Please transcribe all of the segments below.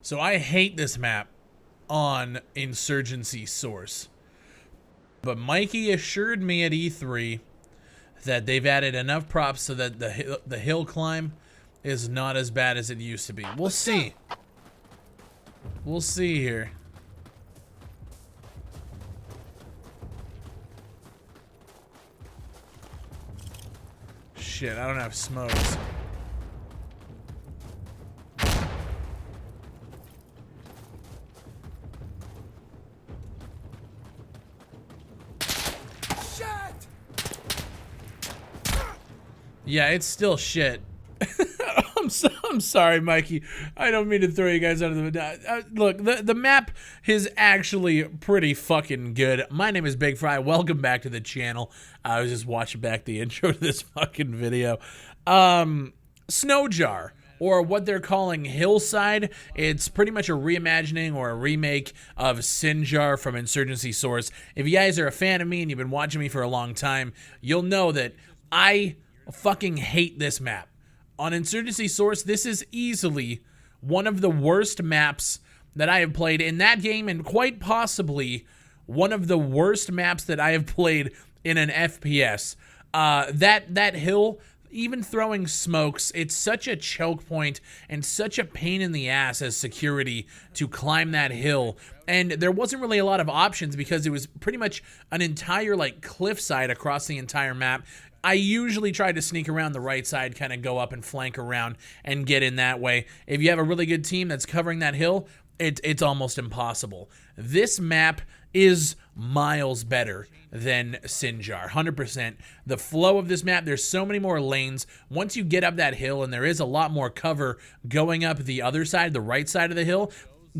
So I hate this map on Insurgency Source. But Mikey assured me at E3 that they've added enough props so that the hill climb is not as bad as it used to be. We'll see. We'll see here. Shit, I don't have smokes. Yeah, it's still shit. I'm sorry, Mikey. I don't mean to throw you guys under the... look, the map is actually pretty fucking good. My name is Bigfry. Welcome back to the channel. I was just watching back the intro to this fucking video. SINJAR, or what they're calling Hillside. It's pretty much a reimagining or a remake of SINJAR from Insurgency Source. If you guys are a fan of me and you've been watching me for a long time, you'll know that I fucking hate this map. On Insurgency Source, this is easily one of the worst maps that I have played in that game, and quite possibly one of the worst maps that I have played in an FPS. That hill, even throwing smokes, it's such a choke point and such a pain in the ass as security to climb that hill. And there wasn't really a lot of options because it was pretty much an entire like cliffside across the entire map. I usually try to sneak around the right side, kind of go up and flank around and get in that way. If you have a really good team that's covering that hill, it's almost impossible. This map is miles better than SINJAR, 100%. The flow of this map, there's so many more lanes. Once you get up that hill, and there is a lot more cover going up the other side, the right side of the hill,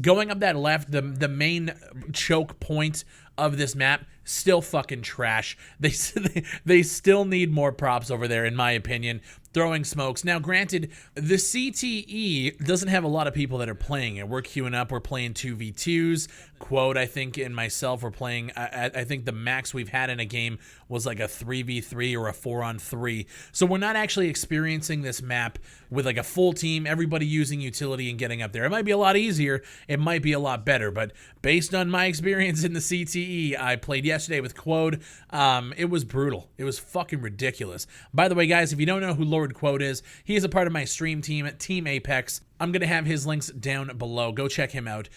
going up that left, the main choke point of this map, still fucking trash. They still need more props over there, in my opinion. Throwing smokes. Now, granted, the CTE doesn't have a lot of people that are playing it. We're queuing up. We're playing 2v2s. Quote, I think, and myself, we're playing, I think the max we've had in a game was like a 3v3 or a 4-on-3. So we're not actually experiencing this map with like a full team, everybody using utility and getting up there. It might be a lot easier. It might be a lot better. But based on my experience in the CTE, I played yesterday with Quode. It was brutal. It was fucking ridiculous. By the way, guys, if you don't know who Lord Quode is, he is a part of my stream team at Team Apex. I'm going to have his links down below. Go check him out.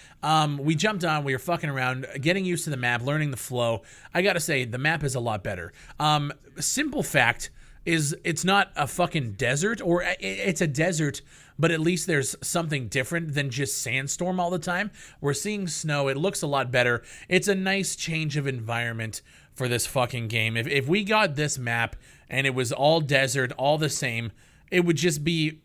We jumped on. We were fucking around, getting used to the map, learning the flow. I got to say, the map is a lot better. Simple fact is it's not a fucking desert, or it's a desert, but at least there's something different than just sandstorm all the time. We're seeing snow. It looks a lot better. It's a nice change of environment for this fucking game. If we got this map and it was all desert, all the same, it would just be...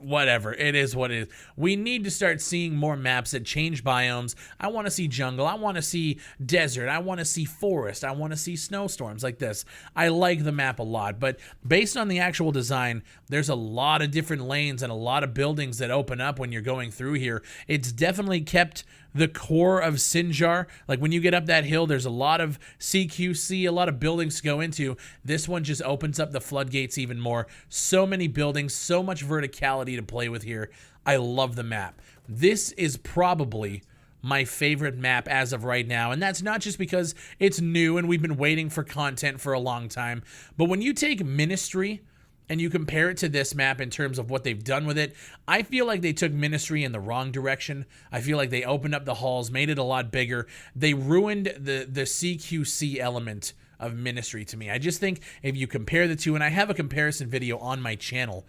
whatever. It is what it is. We need to start seeing more maps that change biomes. I want to see jungle. I want to see desert. I want to see forest. I want to see snowstorms like this. I like the map a lot, but based on the actual design, there's a lot of different lanes and a lot of buildings that open up when you're going through here. It's definitely kept the core of SINJAR. Like when you get up that hill, there's a lot of CQC, a lot of buildings to go into. This one just opens up the floodgates even more. So many buildings, so much verticality to play with here. I love the map. This is probably my favorite map as of right now, and that's not just because it's new and we've been waiting for content for a long time, but when you take Ministry and you compare it to this map in terms of what they've done with it, I feel like they took Ministry in the wrong direction. I feel like they opened up the halls, made it a lot bigger. They ruined the CQC element of Ministry to me. I just think if you compare the two, and I have a comparison video on my channel,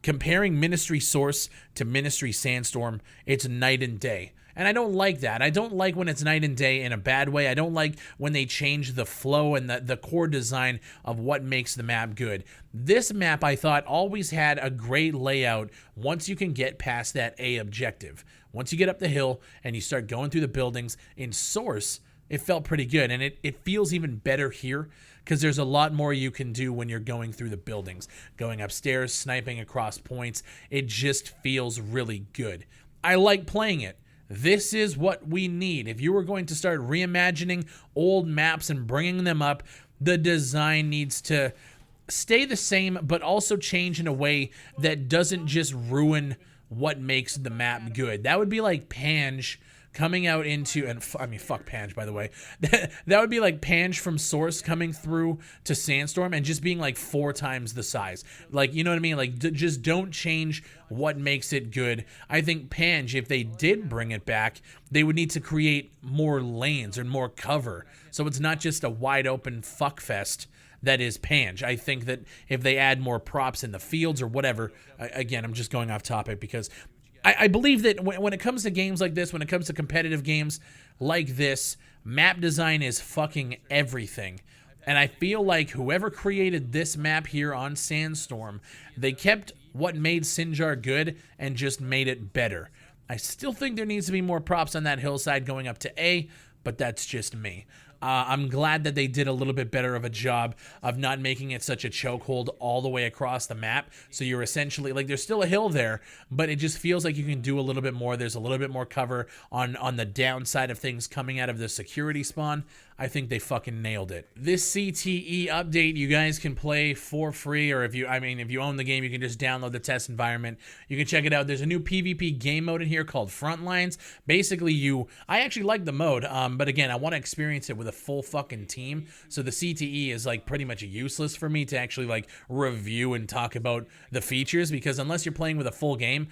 comparing Ministry Source to Ministry Sandstorm, it's night and day. And I don't like that. I don't like when it's night and day in a bad way. I don't like when they change the flow and the core design of what makes the map good. This map, I thought, always had a great layout once you can get past that A objective. Once you get up the hill and you start going through the buildings, in Source, it felt pretty good. And it feels even better here because there's a lot more you can do when you're going through the buildings. Going upstairs, sniping across points, it just feels really good. I like playing it. This is what we need. If you were going to start reimagining old maps and bringing them up, the design needs to stay the same, but also change in a way that doesn't just ruin what makes the map good. That would be like Pange coming out into, and I mean, fuck Pange, by the way. That would be like Pange from Source coming through to Sandstorm and just being like 4 times the size. Like, you know what I mean? Like, just don't change what makes it good. I think Pange, if they did bring it back, they would need to create more lanes and more cover. So it's not just a wide open fuckfest that is Pange. I think that if they add more props in the fields or whatever, again, I'm just going off topic because I believe that when it comes to games like this, when it comes to competitive games like this, map design is fucking everything. And I feel like whoever created this map here on Sandstorm, they kept what made SINJAR good and just made it better. I still think there needs to be more props on that hillside going up to A, but that's just me. I'm glad that they did a little bit better of a job of not making it such a chokehold all the way across the map. So you're essentially, like, there's still a hill there, but it just feels like you can do a little bit more. There's a little bit more cover on the downside of things coming out of the security spawn. I think they fucking nailed it. This CTE update you guys can play for free, or if you own the game, you can just download the test environment. You can check it out. There's a new PvP game mode in here called Frontlines. Basically, I actually like the mode, but again, I want to experience it with a full fucking team. So the CTE is like pretty much useless for me to actually like review and talk about the features, because unless you're playing with a full game,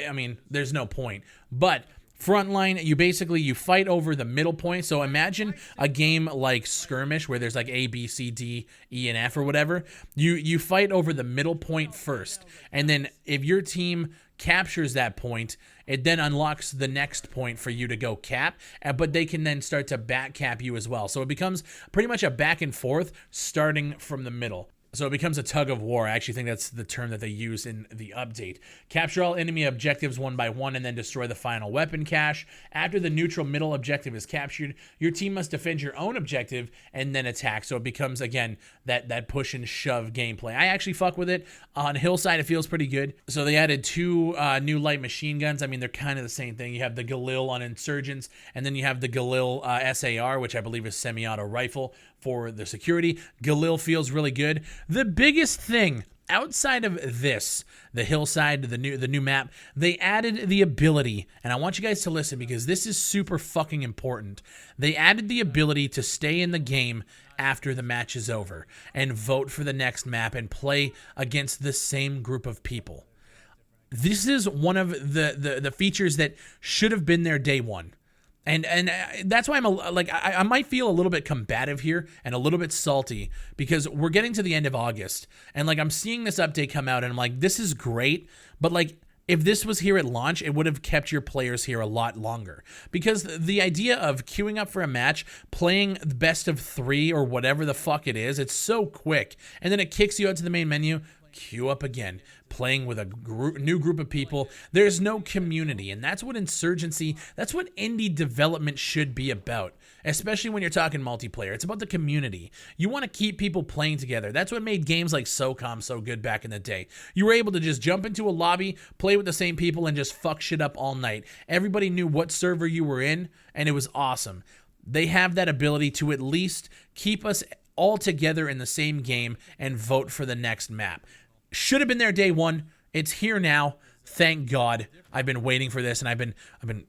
I mean, there's no point. But Frontline, you fight over the middle point. So imagine a game like Skirmish where there's like A, B, C, D, E, and F or whatever. You fight over the middle point first. And then if your team captures that point, it then unlocks the next point for you to go cap, but they can then start to back cap you as well. So it becomes pretty much a back and forth starting from the middle. So it becomes a tug of war. I actually think that's the term that they use in the update. Capture all enemy objectives one by one and then destroy the final weapon cache. After the neutral middle objective is captured, your team must defend your own objective and then attack. So it becomes, again, that push and shove gameplay. I actually fuck with it. On Hillside, it feels pretty good. So they added 2 new light machine guns. I mean, they're kind of the same thing. You have the Galil on Insurgents, and then you have the Galil SAR, which I believe is semi-auto rifle for the security. Galil feels really good. The biggest thing outside of this, the hillside, the new map, they added the ability, and I want you guys to listen because this is super fucking important. They added the ability to stay in the game after the match is over and vote for the next map and play against the same group of people. This is one of the features that should have been there day one. And that's why I might feel a little bit combative here and a little bit salty because we're getting to the end of August and like I'm seeing this update come out and I'm like, this is great, but like if this was here at launch, it would have kept your players here a lot longer because the idea of queuing up for a match, playing the best of 3 or whatever the fuck it is, it's so quick and then it kicks you out to the main menu. Queue up again, playing with a new group of people. There's no community, and that's what Insurgency, that's what indie development should be about, especially when you're talking multiplayer. It's about the community. You want to keep people playing together. That's what made games like SOCOM so good back in the day. You were able to just jump into a lobby, play with the same people, and just fuck shit up all night. Everybody knew what server you were in, and it was awesome. They have that ability to at least keep us all together in the same game and vote for the next map. Should have been there day one. It's here now. Thank God. I've been waiting for this, and I've been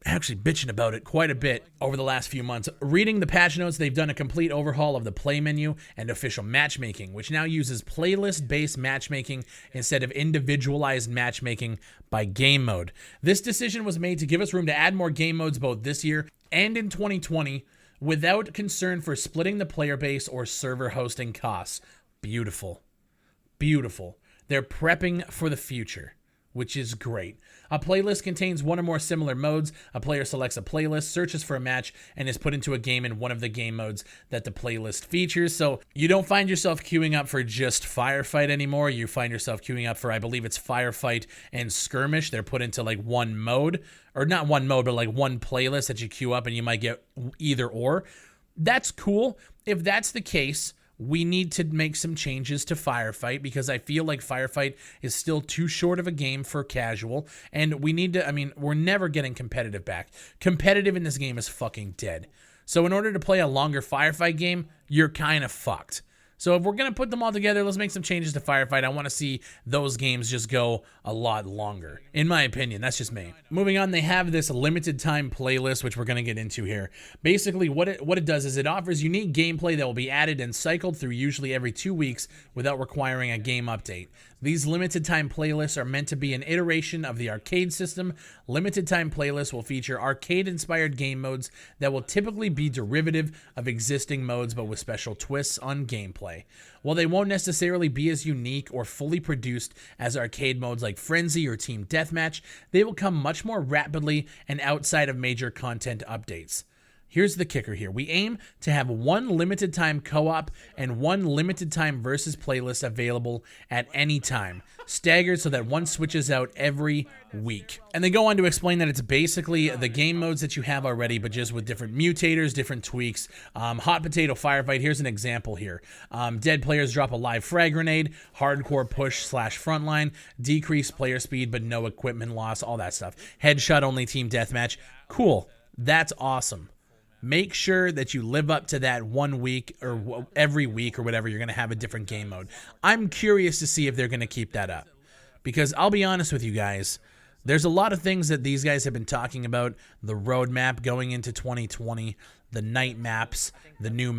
actually bitching about it quite a bit over the last few months. Reading the patch notes, they've done a complete overhaul of the play menu and official matchmaking, which now uses playlist-based matchmaking instead of individualized matchmaking by game mode. This decision was made to give us room to add more game modes both this year and in 2020 without concern for splitting the player base or server hosting costs. Beautiful. Beautiful. They're prepping for the future, which is great. A playlist contains one or more similar modes. A player selects a playlist, searches for a match, and is put into a game in one of the game modes that the playlist features. So you don't find yourself queuing up for just Firefight anymore. You find yourself queuing up for, I believe it's Firefight and Skirmish. They're put into like one mode, or not one mode, but like one playlist that you queue up and you might get either or. That's cool. If that's the case, we need to make some changes to Firefight because I feel like Firefight is still too short of a game for casual, and we need to, I mean, we're never getting competitive back. Competitive in this game is fucking dead. So in order to play a longer Firefight game, you're kind of fucked. So if we're going to put them all together, let's make some changes to Firefight. I want to see those games just go a lot longer. In my opinion, that's just me. Moving on, they have this limited time playlist, which we're going to get into here. Basically, what it does is it offers unique gameplay that will be added and cycled through usually every 2 weeks without requiring a game update. These limited time playlists are meant to be an iteration of the arcade system. Limited time playlists will feature arcade-inspired game modes that will typically be derivative of existing modes but with special twists on gameplay. While they won't necessarily be as unique or fully produced as arcade modes like Frenzy or Team Deathmatch, they will come much more rapidly and outside of major content updates. Here's the kicker here. We aim to have one limited time co-op and one limited time versus playlist available at any time, staggered so that one switches out every week. And they go on to explain that it's basically the game modes that you have already, but just with different mutators, different tweaks. Hot Potato Firefight, here's an example here. Dead players drop a live frag grenade, hardcore push / frontline, decreased player speed but no equipment loss, all that stuff. Headshot only Team Deathmatch. Cool. That's awesome. Make sure that you live up to that 1 week or every week or whatever. You're going to have a different game mode. I'm curious to see if they're going to keep that up. Because I'll be honest with you guys, there's a lot of things that these guys have been talking about. The roadmap going into 2020, the night maps, the new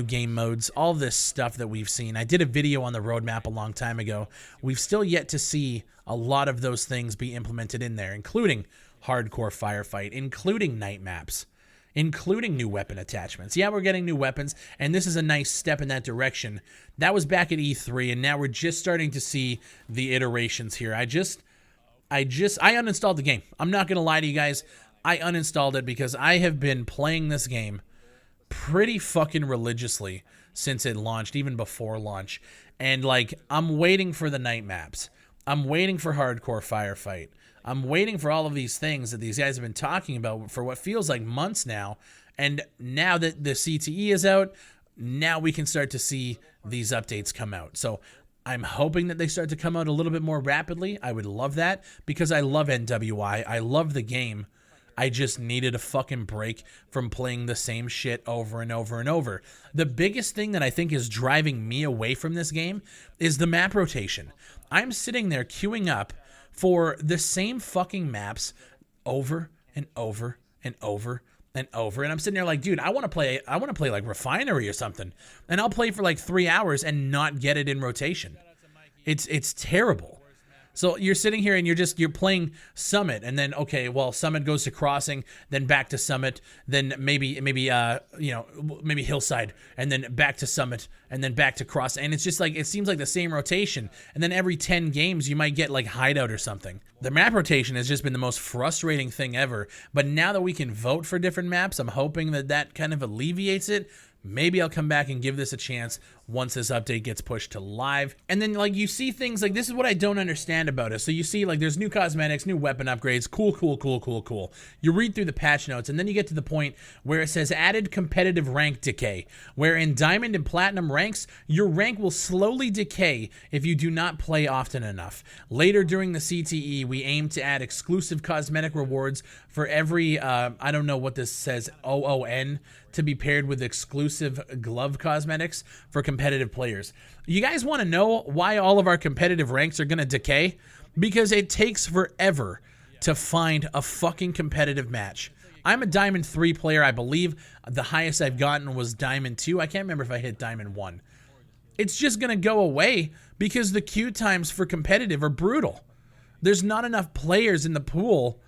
game modes, all this stuff that we've seen. I did a video on the roadmap a long time ago. We've still yet to see a lot of those things be implemented in there, including hardcore firefight, including night maps, including new weapon attachments. Yeah, we're getting new weapons, and this is a nice step in that direction. That was back at E3, and now we're just starting to see the iterations here. I uninstalled the game. I'm not going to lie to you guys. I uninstalled it because I have been playing this game pretty fucking religiously since it launched, even before launch. And, like, I'm waiting for the night maps. I'm waiting for hardcore firefight. I'm waiting for all of these things that these guys have been talking about for what feels like months now. And now that the CTE is out, now we can start to see these updates come out. So I'm hoping that they start to come out a little bit more rapidly. I would love that because I love NWI. I love the game. I just needed a fucking break from playing the same shit over and over and over. The biggest thing that I think is driving me away from this game is the map rotation. I'm sitting there queuing up for the same fucking maps over and over and over and over. And I'm sitting there like, dude, I want to play like Refinery or something. And I'll play for like 3 hours and not get it in rotation. It's terrible. So you're sitting here and you're playing Summit, and then okay, well, Summit goes to Crossing, then back to Summit, then maybe Hillside, and then back to Summit, and then back to Cross, and it's just like it seems like the same rotation. And then every 10 games you might get like Hideout or something. The map rotation has just been the most frustrating thing ever. But now that we can vote for different maps, I'm hoping that kind of alleviates it. Maybe I'll come back and give this a chance once this update gets pushed to live. And then, like, you see things like, this is what I don't understand about it. So you see, like, there's new cosmetics, new weapon upgrades. Cool. You read through the patch notes, and then you get to the point where it says added competitive rank decay, where in Diamond and Platinum ranks, your rank will slowly decay if you do not play often enough. Later during the CTE, we aim to add exclusive cosmetic rewards for every, I don't know what this says, OON, to be paired with exclusive glove cosmetics for competitive players. You guys want to know why all of our competitive ranks are going to decay? Because it takes forever to find a fucking competitive match. I'm a Diamond 3 player. I believe the highest I've gotten was Diamond 2. I can't remember if I hit Diamond 1. It's just going to go away because the queue times for competitive are brutal. There's not enough players in the pool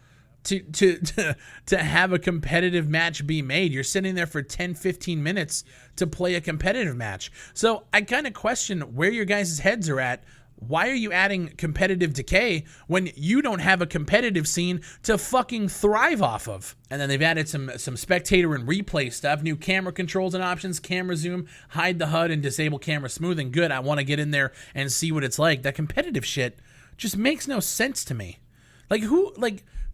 to have a competitive match be made. You're sitting there for 10-15 minutes to play a competitive match. So I kind of question where your guys' heads are at. Why are you adding competitive decay when you don't have a competitive scene to fucking thrive off of? And then they've added some spectator and replay stuff, new camera controls and options, camera zoom, hide the HUD, and disable camera smoothing. Good, I want to get in there and see what it's like. That competitive shit just makes no sense to me.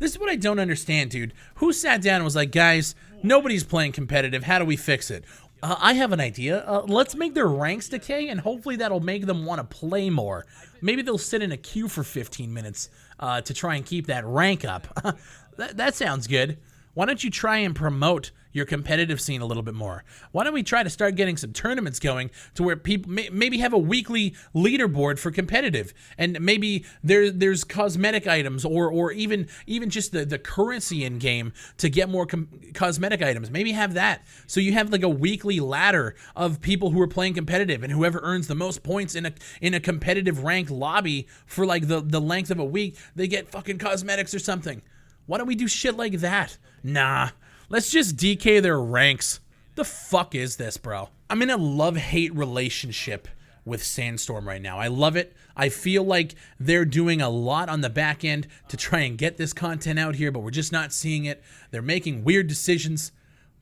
This is what I don't understand, dude. Who sat down and was like, guys, nobody's playing competitive. How do we fix it? I have an idea. Let's make their ranks decay, and hopefully that'll make them want to play more. Maybe they'll sit in a queue for 15 minutes to try and keep that rank up. That sounds good. Why don't you try and promote, your competitive scene a little bit more? Why don't we try to start getting some tournaments going to where people maybe have a weekly leaderboard for competitive, and maybe there's cosmetic items or even just the currency in game to get more cosmetic items. Maybe have that, so you have like a weekly ladder of people who are playing competitive, and whoever earns the most points in a competitive ranked lobby for like the length of a week, they get fucking cosmetics or something. Why don't we do shit like that? Nah, let's just DK their ranks. The fuck is this, bro? I'm in a love-hate relationship with Sandstorm right now. I love it. I feel like they're doing a lot on the back end to try and get this content out here, but we're just not seeing it. They're making weird decisions,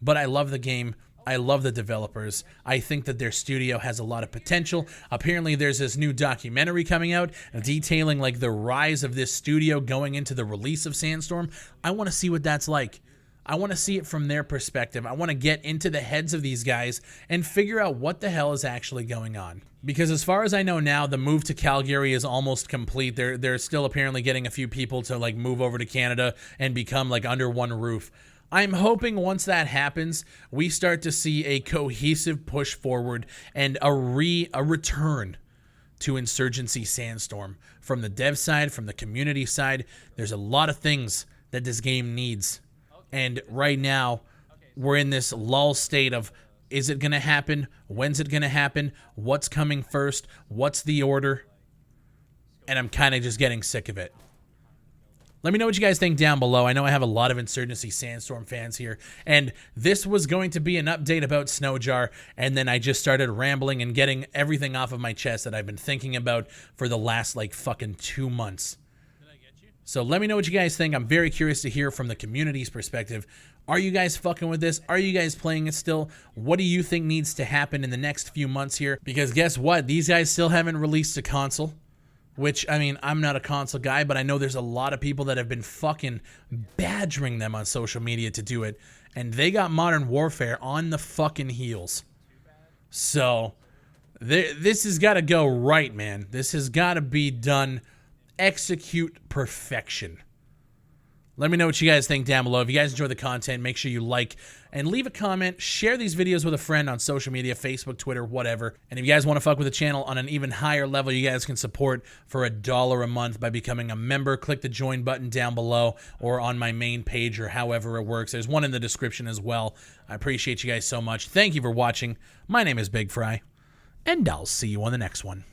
but I love the game. I love the developers. I think that their studio has a lot of potential. Apparently there's this new documentary coming out detailing like the rise of this studio going into the release of Sandstorm. I want to see what that's like. I want to see it from their perspective. I want to get into the heads of these guys and figure out what the hell is actually going on. Because as far as I know now, the move to Calgary is almost complete. They're still apparently getting a few people to like move over to Canada and become like under one roof. I'm hoping once that happens, we start to see a cohesive push forward and a return to Insurgency Sandstorm. From the dev side, from the community side, there's a lot of things that this game needs. And right now, we're in this lull state of, is it going to happen? When's it going to happen? What's coming first? What's the order? And I'm kind of just getting sick of it. Let me know what you guys think down below. I know I have a lot of Insurgency Sandstorm fans here, and this was going to be an update about SINJAR, and then I just started rambling and getting everything off of my chest that I've been thinking about for the last, like, fucking 2 months. So let me know what you guys think. I'm very curious to hear from the community's perspective. Are you guys fucking with this? Are you guys playing it still? What do you think needs to happen in the next few months here? Because guess what? These guys still haven't released a console. Which, I mean, I'm not a console guy, but I know there's a lot of people that have been fucking badgering them on social media to do it. And they got Modern Warfare on the fucking heels. So, this has got to go right, man. This has got to be done. Execute perfection. Let me know what you guys think down below. If you guys enjoy the content, make sure you like and leave a comment. Share these videos with a friend on social media, Facebook, Twitter, whatever. And if you guys want to fuck with the channel on an even higher level, you guys can support for $1 a month by becoming a member. Click the join button down below or on my main page or however it works. There's one in the description as well. I appreciate you guys so much. Thank you for watching. My name is Bigfry, and I'll see you on the next one.